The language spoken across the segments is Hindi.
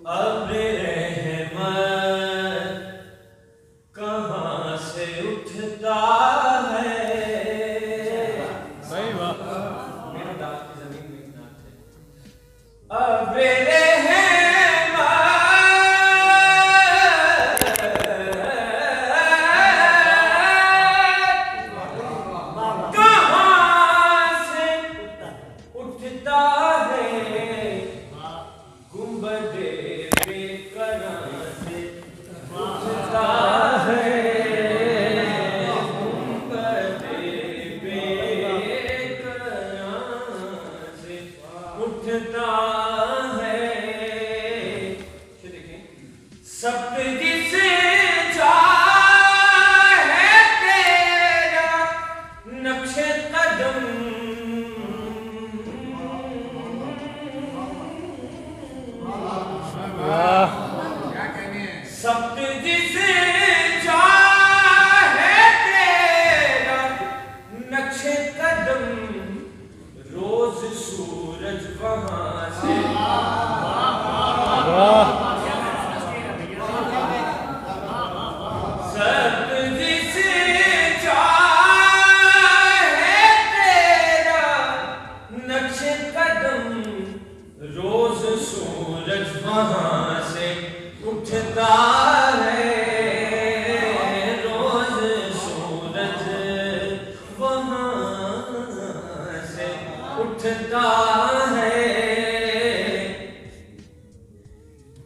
अब्र रहमत कहाँ से उठता है। सही बात। मेरे दाद की जमीन में इतना है। अब्र रहमत कहाँ से उठता है। गुंबदे बेकरां से उठता है। गुंबदे बेकरां से उठता है। ये देखें, सप्तगी से चाहे तेरा नक्शे कदम। सप्तगी से चाहे तेरा नक्शे कदम। रोज सूरज वहां से सप्तगी से चाहे तेरा नक्शे कदम। रोज सूरज वहां से उठता है। रोज सूरज वहां से उठता है।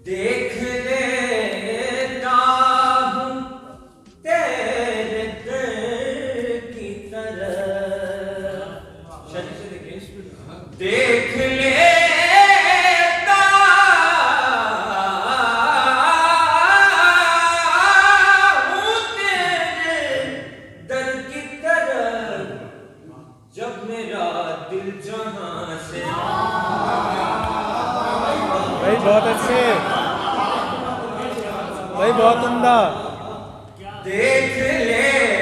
देख लेता हूँ तेरे दर की तरफ। शादी से देखिए, देख लेता हूँ तेरे दर की तरफ। जब मेरा दिल जहां से भाई बहुत अच्छे, भाई बहुत उम्दा। देख लेता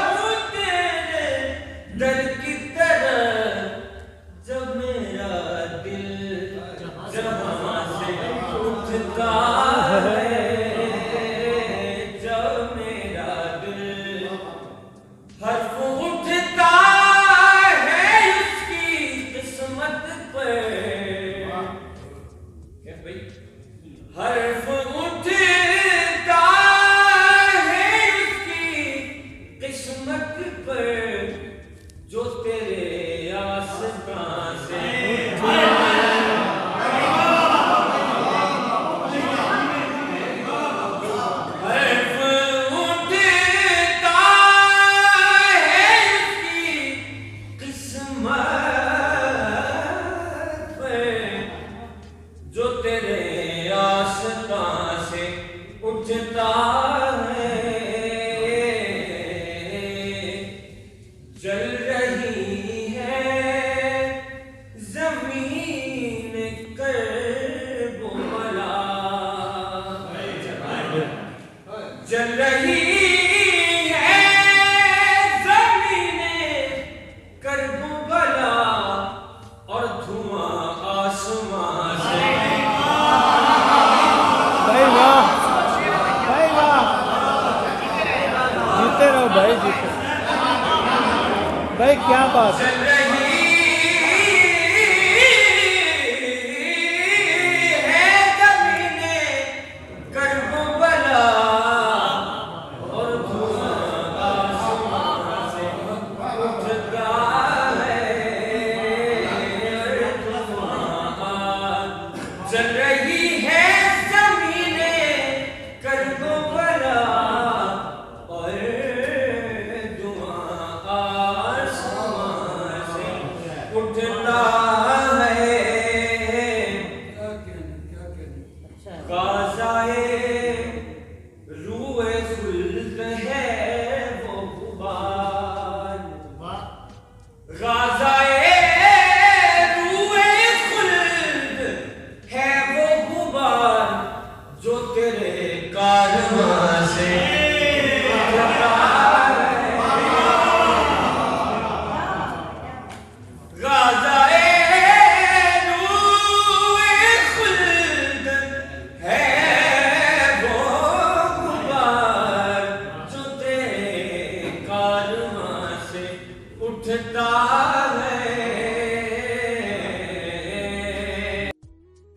हूँ तेरे दर की तरफ। जब मेरा दिल जहां से उठता है। जब मेरा दिल हर्फ उठता है उसकी किस्मत पर। क्या भाई? हर्फ उठता है उसकी किस्मत पर। जो तेरे आसमां से हर्फ उठता है उसकी किस्मत पर। जो तेरे आसमां से उठता है। जल रही है जमीन करबला। जल रही है जमीन करबला। और धुआं आसमां से भाई वाह, भाई वाह। जीते रहो भाई, जीते। भाई क्या बात है। चल रही है जमीने करबला। और धुआं आसमां से उठता है। चल रही है जमीने करबला। और धुआं आसमां से उठता है। काज़ाए रूए खुल्द है वो गुबार। काज़ाए रूए खुल्द है वो गुबार। जो तेरे कारवां से उठता है। मुश्ताक